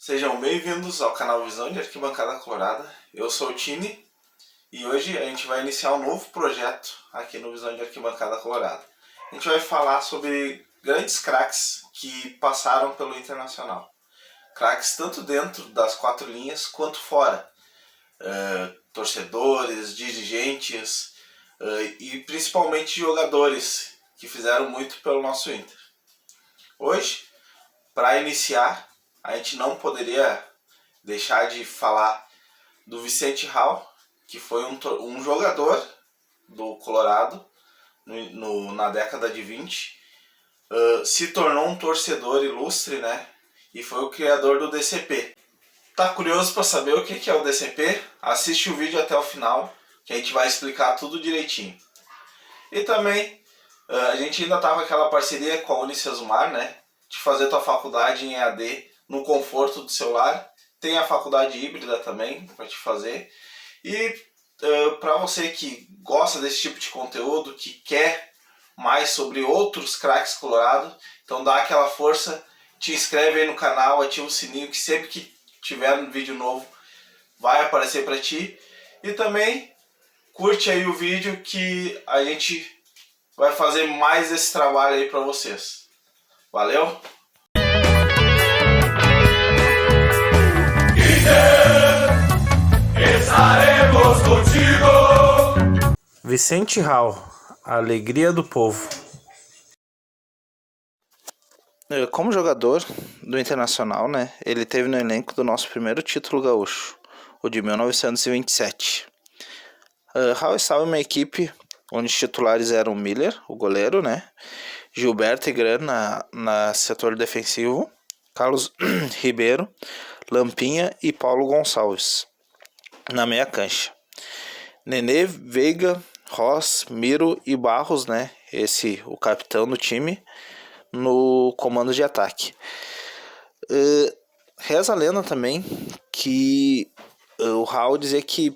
Sejam bem-vindos ao canal Visão de Arquibancada Colorada. Eu sou o Tini e hoje a gente vai iniciar um novo projeto aqui no Visão de Arquibancada Colorada. A gente vai falar sobre grandes craques que passaram pelo Internacional. Craques tanto dentro das quatro linhas quanto fora. Torcedores, dirigentes e principalmente jogadores que fizeram muito pelo nosso Inter. Hoje, para iniciar, a gente não poderia deixar de falar do Vicente Hall, que foi um jogador do Colorado na década de 20, se tornou um torcedor ilustre, né? E foi o criador do DCP. Tá curioso para saber o que é o DCP? Assiste o vídeo até o final, que a gente vai explicar tudo direitinho. E também, a gente ainda tá com aquela parceria com a Unicesumar, né? De fazer tua faculdade em EAD no conforto do seu lar. Tem a faculdade híbrida também para te fazer. E para você que gosta desse tipo de conteúdo, que quer mais sobre outros craques Colorado, então dá aquela força, te inscreve aí no canal, ativa o sininho que sempre que tiver um vídeo novo vai aparecer para ti. E também curte aí o vídeo que a gente vai fazer mais esse trabalho aí para vocês. Valeu! Estaremos contigo. Vicente Hall, a alegria do povo. Como jogador do Internacional, né, ele teve no elenco do nosso primeiro título gaúcho, o de 1927. Hall estava em uma equipe onde os titulares eram Miller, o goleiro, né, Gilberto e Gran na setor defensivo, Carlos Ribeiro, Lampinha e Paulo Gonçalves na meia cancha. Nenê, Veiga, Ross, Miro e Barros, né, o capitão do time, no comando de ataque. Reza a lenda também que o Raul dizia que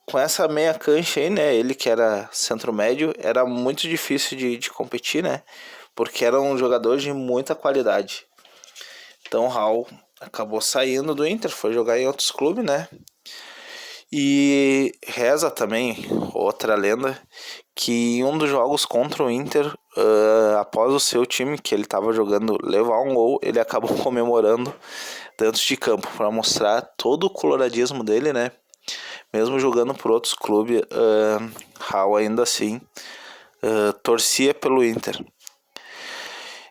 com essa meia cancha aí, né, ele que era centro médio, era muito difícil de competir, né, porque era um jogador de muita qualidade. Então o Raul acabou saindo do Inter, foi jogar em outros clubes, né, e reza também, outra lenda, que em um dos jogos contra o Inter, após o seu time que ele estava jogando levar um gol, ele acabou comemorando dentro de campo para mostrar todo o coloradismo dele, né? Mesmo jogando por outros clubes, Raul ainda assim torcia pelo Inter.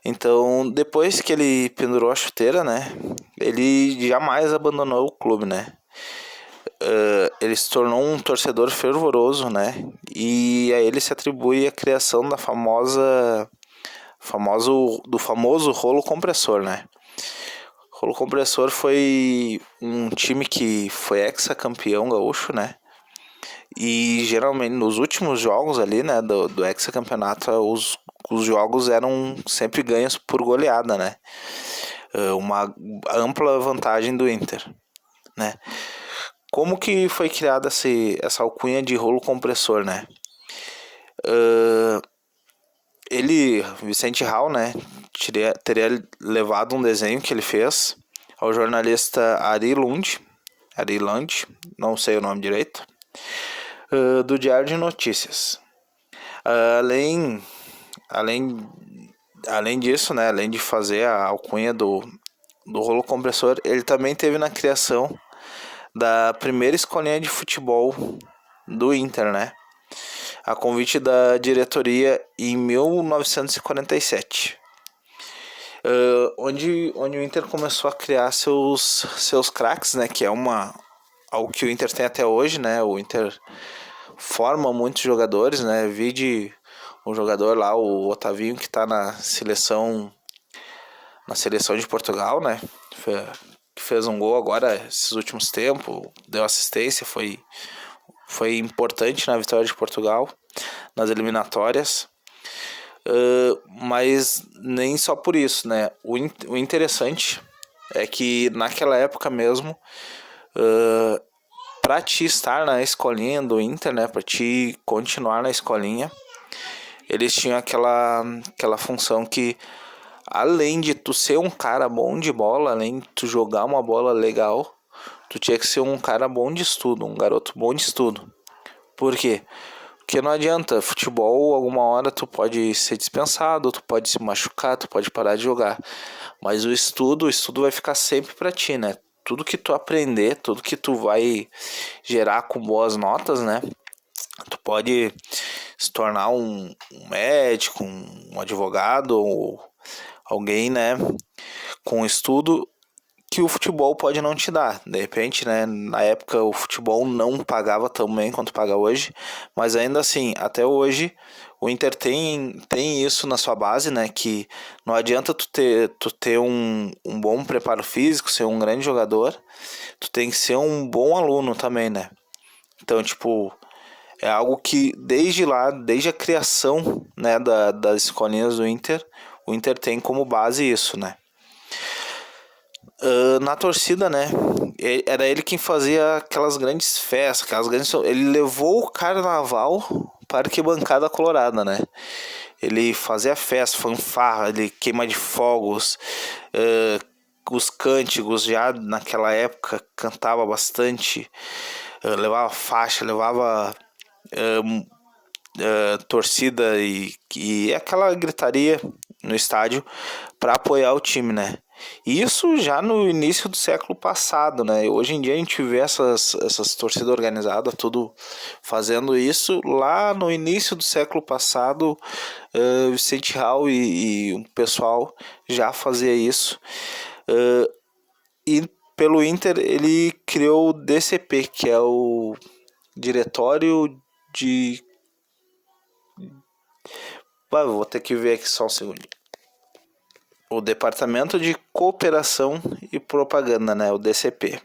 Então, depois que ele pendurou a chuteira, né? Ele jamais abandonou o clube, né? Ele se tornou um torcedor fervoroso, né? E a ele se atribui a criação da famoso rolo compressor, né? O rolo compressor foi um time que foi hexacampeão gaúcho, né? E geralmente nos últimos jogos ali, né, do hexacampeonato, os jogos eram sempre ganhos por goleada, né? Uma ampla vantagem do Inter, né? Como que foi criada essa alcunha de rolo compressor, né? Vicente Hall, né, teria levado um desenho que ele fez ao jornalista Ari Lund, não sei o nome direito, do Diário de Notícias. Além disso, né, além de fazer a alcunha do rolo compressor, ele também teve na criação da primeira escolinha de futebol do Inter, né? A convite da diretoria em 1947. Onde o Inter começou a criar seus craques, né? Que é algo que o Inter tem até hoje, né? O Inter forma muitos jogadores, né? Vide um jogador lá, o Otavinho, que está na seleção de Portugal, né? Que fez um gol agora esses últimos tempos, deu assistência, foi importante na vitória de Portugal nas eliminatórias, mas nem só por isso, né? O interessante é que naquela época mesmo, para te estar na escolinha do Inter, né, para te continuar na escolinha, eles tinham aquela função que além de tu ser um cara bom de bola, além de tu jogar uma bola legal, tu tinha que ser um cara bom de estudo, um garoto bom de estudo. Por quê? Porque não adianta, futebol, alguma hora tu pode ser dispensado, tu pode se machucar, tu pode parar de jogar. Mas o estudo vai ficar sempre pra ti, né? Tudo que tu aprender, tudo que tu vai gerar com boas notas, né? Tu pode se tornar um médico, um advogado ou alguém, né, com estudo que o futebol pode não te dar. De repente, né, na época o futebol não pagava tão bem quanto paga hoje, mas ainda assim, até hoje o Inter tem isso na sua base, né, que não adianta tu ter um bom preparo físico, ser um grande jogador, tu tem que ser um bom aluno também, né. Então, tipo, é algo que desde lá, desde a criação, né, das escolinhas do Inter, o Inter tem como base isso, né. Na torcida, né, era ele quem fazia aquelas grandes festas, ele levou o carnaval para a arquibancada colorada, né. Ele fazia festa, fanfarra, ele queima de fogos, os cânticos já naquela época cantava bastante, levava faixa, levava torcida e aquela gritaria no estádio para apoiar o time, né? Isso já no início do século passado, né? Hoje em dia a gente vê essas torcidas organizadas tudo fazendo isso. Lá no início do século passado, Vicente Hall e o pessoal já fazia isso. E pelo Inter ele criou o DCP, que é o Diretório de... vou ter que ver aqui só um segundo. O Departamento de Cooperação e Propaganda, né, o DCP,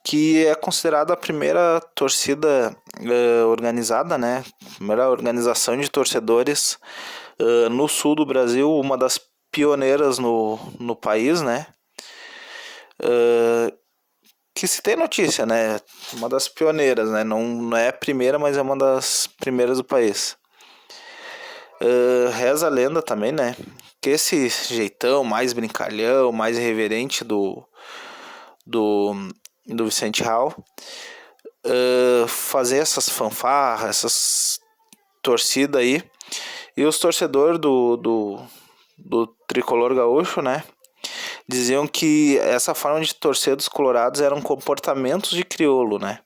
que é considerada a primeira torcida organizada, né, primeira organização de torcedores no sul do Brasil, uma das pioneiras no país, né, que se tem notícia, né, uma das pioneiras, né, não é a primeira, mas é uma das primeiras do país. Reza a lenda também, né, que esse jeitão mais brincalhão, mais irreverente do Vicente Hall, fazer essas fanfarras, essas torcidas aí, e os torcedores do tricolor gaúcho, né, diziam que essa forma de torcer dos colorados eram comportamentos de crioulo, né,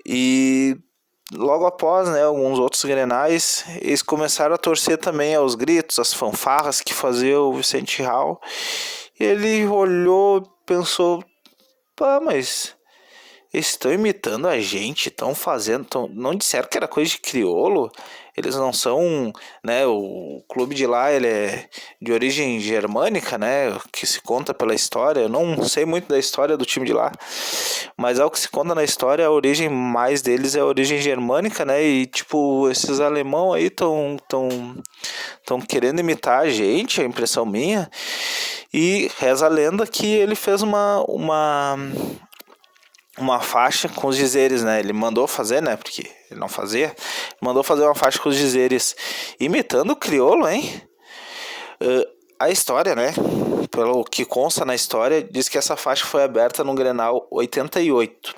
e logo após, né, alguns outros grenais, eles começaram a torcer também aos gritos, às fanfarras que fazia o Vicente Hall. Ele olhou, pensou, pá, mas eles estão imitando a gente, estão fazendo, não disseram que era coisa de crioulo? Eles não são, né, o clube de lá ele é de origem germânica, né, que se conta pela história. Eu não sei muito da história do time de lá, mas ao que se conta na história, a origem mais deles é a origem germânica, né, e tipo, esses alemão aí tão querendo imitar a gente, a impressão minha, e reza a lenda que ele fez uma faixa com os dizeres, né? Ele mandou fazer, né? Porque ele não fazia. Mandou fazer uma faixa com os dizeres imitando o crioulo, hein? A história, né? Pelo que consta na história, diz que essa faixa foi aberta no Grenal 88.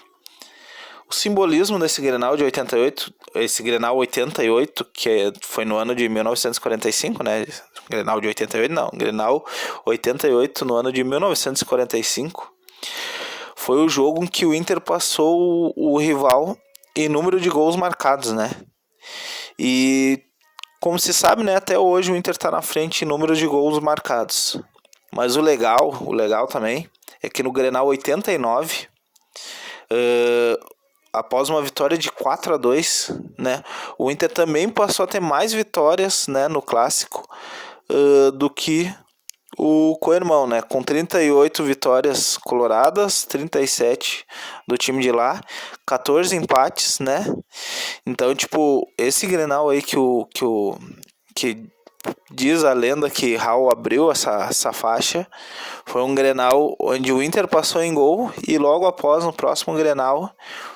O simbolismo desse Grenal de 88, esse Grenal 88, que foi no ano de 1945, né? Grenal de 88 não, Grenal 88 no ano de 1945. Foi o jogo em que o Inter passou o rival em número de gols marcados, né? E como se sabe, né, até hoje o Inter está na frente em número de gols marcados. Mas o legal também, é que no Grenal 89, após uma vitória de 4-2, né, o Inter também passou a ter mais vitórias, né, no clássico do que o co-irmão, né, com 38 vitórias coloradas, 37 do time de lá, 14 empates, né. Então, tipo, esse Grenal aí que diz a lenda que Raul abriu essa faixa. Foi um Grenal onde o Inter passou em gol e logo após, no próximo Grenal,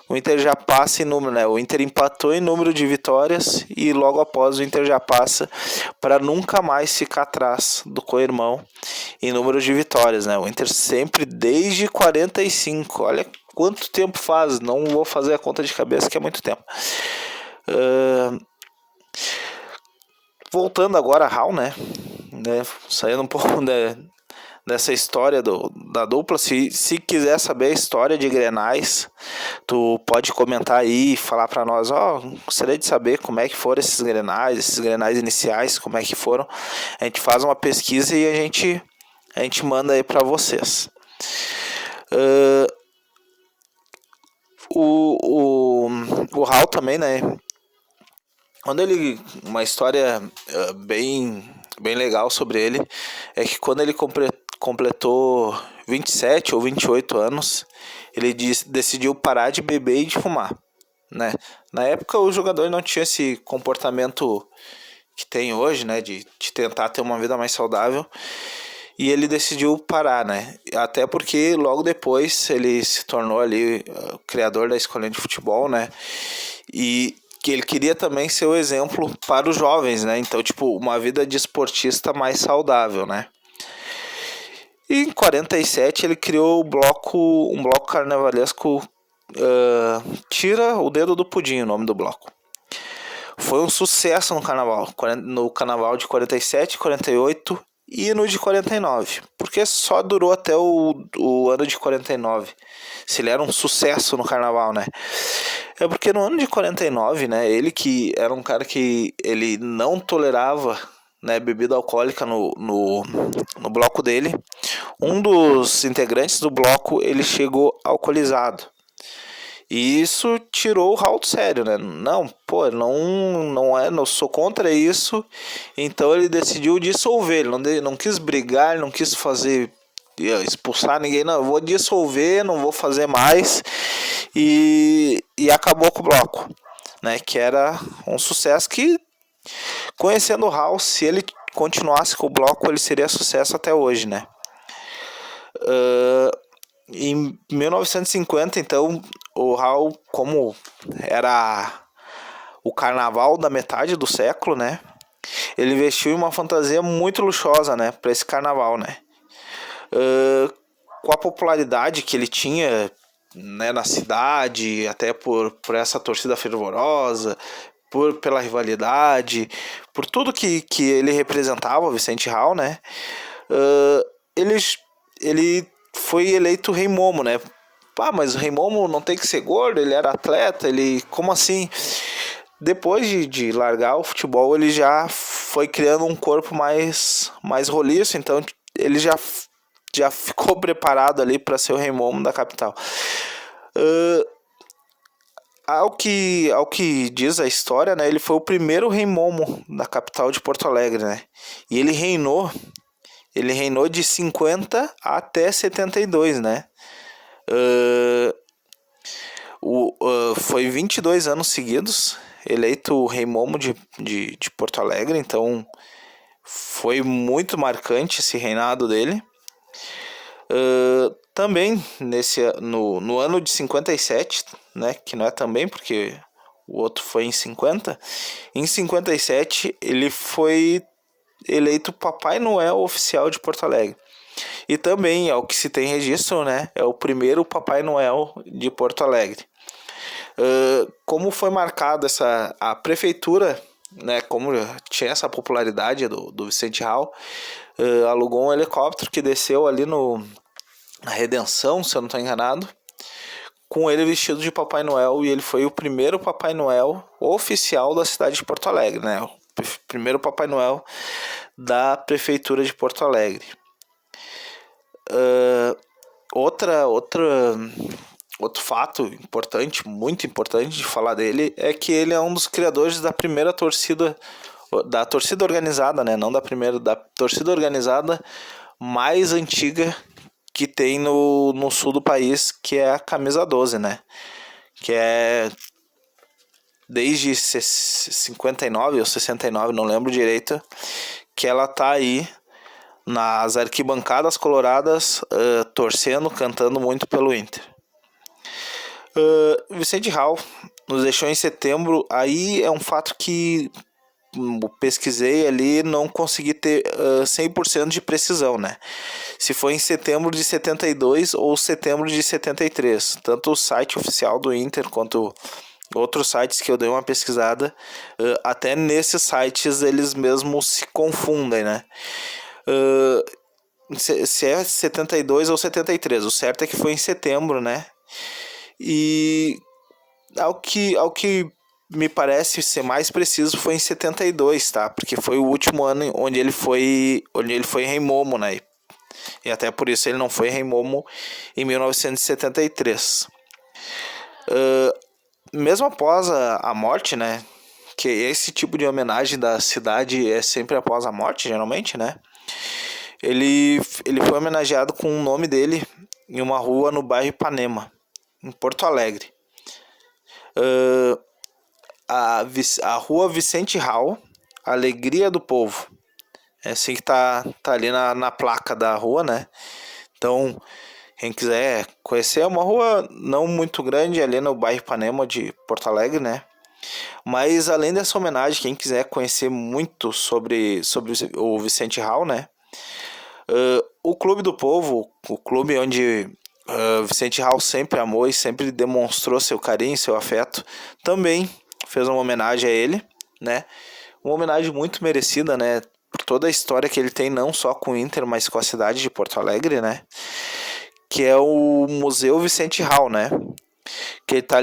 o Inter já passa em número, né? O Inter empatou em número de vitórias e logo após o Inter já passa para nunca mais ficar atrás do co-irmão em número de vitórias, né? O Inter sempre desde 45, olha quanto tempo faz, não vou fazer a conta de cabeça que é muito tempo. Voltando agora a Raul, né? Saindo um pouco dessa história da dupla, se quiser saber a história de Grenais, tu pode comentar aí e falar para nós, gostaria de saber como é que foram esses Grenais iniciais, como é que foram. A gente faz uma pesquisa e a gente manda aí para vocês. O Raul também, né? Uma história bem legal sobre ele é que quando ele completou 27 ou 28 anos, ele decidiu parar de beber e de fumar, né? Na época o jogador não tinha esse comportamento que tem hoje, né, de tentar ter uma vida mais saudável, e ele decidiu parar, né? Até porque logo depois ele se tornou ali o criador da escolinha de futebol, né? E que ele queria também ser o exemplo para os jovens, né? Então, uma vida de esportista mais saudável, né? E em 47 ele criou um bloco carnavalesco, Tira o Dedo do Pudim, o nome do bloco. Foi um sucesso no carnaval de 47, 48 e no de 49, porque só durou até o ano de 49. Se ele era um sucesso no carnaval, né? É porque no ano de 49, né, ele que era um cara que ele não tolerava, né, bebida alcoólica no bloco dele. Um dos integrantes do bloco, ele chegou alcoolizado. E isso tirou o Raul do sério, né? Não sou contra isso. Então ele decidiu dissolver. Ele não quis brigar, ele não quis expulsar ninguém. Não, eu vou dissolver, não vou fazer mais. E acabou com o bloco, né? Que era um sucesso que, conhecendo o Raul, se ele continuasse com o bloco, ele seria sucesso até hoje, né? Em 1950, então, o Raul, como era o carnaval da metade do século, né? Ele vestiu uma fantasia muito luxuosa, né? Para esse carnaval, né? Com a popularidade que ele tinha, né, na cidade, até por essa torcida fervorosa, pela rivalidade, por tudo que ele representava, o Vicente Raul, né? Ele foi eleito Rei Momo, né? Mas o Rei Momo não tem que ser gordo, ele era atleta, como assim? Depois de largar o futebol, ele já foi criando um corpo mais roliço, então ele já ficou preparado ali para ser o Rei Momo da capital. Ao que diz a história, né, ele foi o primeiro Rei Momo da capital de Porto Alegre, né? E ele reinou de 50 até 72, né? Foi 22 anos seguidos eleito o Rei Momo de Porto Alegre, então foi muito marcante esse reinado dele. Também no ano de 57, né, que não é também porque o outro foi em 50, em 57 ele foi eleito Papai Noel oficial de Porto Alegre. E também, ao que se tem registro, né, é o primeiro Papai Noel de Porto Alegre. Como foi marcado a prefeitura, né, como tinha essa popularidade do Vicente Raul, alugou um helicóptero que desceu ali na Redenção, se eu não estou enganado, com ele vestido de Papai Noel, e ele foi o primeiro Papai Noel oficial da cidade de Porto Alegre, né, o primeiro Papai Noel da prefeitura de Porto Alegre. Outro fato importante, muito importante de falar dele, é que ele é um dos criadores da primeira torcida organizada, né? Não da primeira, da torcida organizada mais antiga que tem no sul do país, que é a Camisa 12, né? Que é desde 59 ou 69, não lembro direito, que ela tá aí nas arquibancadas coloradas, torcendo, cantando muito pelo Inter. Vicente Hall nos deixou em setembro. Aí é um fato que pesquisei ali, não consegui ter 100% de precisão, né? Se foi em setembro de 72 ou setembro de 73. Tanto o site oficial do Inter quanto outros sites que eu dei uma pesquisada, até nesses sites eles mesmos se confundem, né? Se é 72 ou 73, o certo é que foi em setembro, né? E ao que me parece ser mais preciso foi em 72, tá? Porque foi o último ano onde ele foi Rei Momo, né? E até por isso ele não foi Rei Momo em 1973. Mesmo após a morte, né? Que esse tipo de homenagem da cidade é sempre após a morte, geralmente, né? Ele foi homenageado com o nome dele em uma rua no bairro Ipanema, em Porto Alegre. A rua Vicente Hall, Alegria do Povo. É assim que tá ali na placa da rua, né? Então, quem quiser conhecer, é uma rua não muito grande ali no bairro Ipanema de Porto Alegre, né? Mas além dessa homenagem, quem quiser conhecer muito sobre o Vicente Hall, né? O Clube do Povo, o clube onde Vicente Hall sempre amou e sempre demonstrou seu carinho, seu afeto, também fez uma homenagem a ele, né? Uma homenagem muito merecida, né? Por toda a história que ele tem, não só com o Inter, mas com a cidade de Porto Alegre, né? Que é o Museu Vicente Hall, né? Que está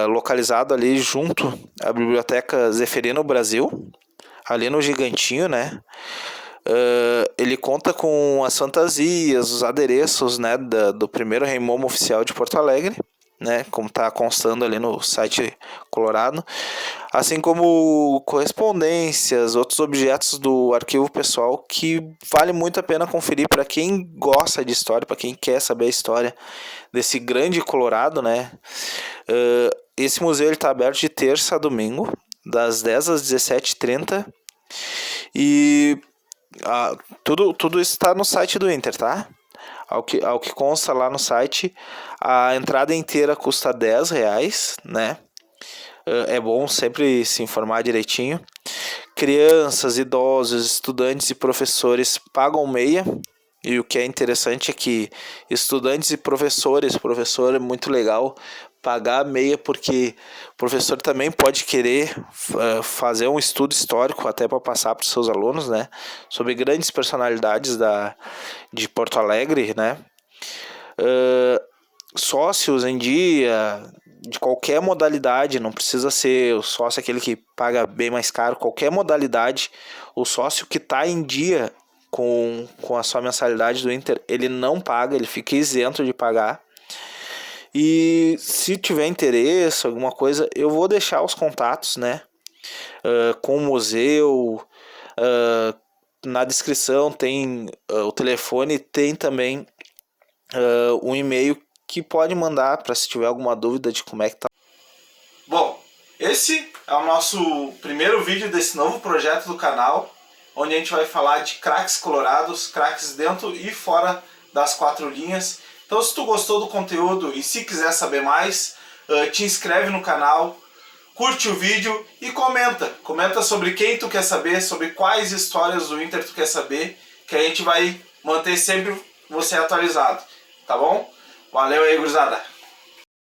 localizado ali junto à Biblioteca Zeferino Brasil, ali no Gigantinho, né? Ele conta com as fantasias, os adereços, né, do primeiro Rei Momo oficial de Porto Alegre, né, como está constando ali no site colorado, assim como correspondências, outros objetos do arquivo pessoal que vale muito a pena conferir para quem gosta de história, para quem quer saber a história desse grande Colorado, né. Esse museu está aberto de terça a domingo, das 10 às 17h30, e tudo isso está no site do Inter, tá? Ao que consta lá no site, a entrada inteira custa R$10, né? É bom sempre se informar direitinho. Crianças, idosos, estudantes e professores pagam meia. E o que é interessante é que estudantes e professores, professor é muito legal pagar meia, porque o professor também pode querer fazer um estudo histórico até para passar para os seus alunos, né, sobre grandes personalidades de Porto Alegre, né. Sócios em dia, de qualquer modalidade, não precisa ser o sócio aquele que paga bem mais caro, qualquer modalidade, o sócio que está em dia com a sua mensalidade do Inter, ele não paga, ele fica isento de pagar. E se tiver interesse, alguma coisa, eu vou deixar os contatos, né, com o museu, na descrição tem o telefone, tem também um e-mail que pode mandar para se tiver alguma dúvida de como é que tá. Bom, esse é o nosso primeiro vídeo desse novo projeto do canal, onde a gente vai falar de craques colorados, craques dentro e fora das 4 linhas. Então, se tu gostou do conteúdo e se quiser saber mais, te inscreve no canal, curte o vídeo e comenta sobre quem tu quer saber, sobre quais histórias do Inter tu quer saber, que a gente vai manter sempre você atualizado, tá bom? Valeu aí, gurizada!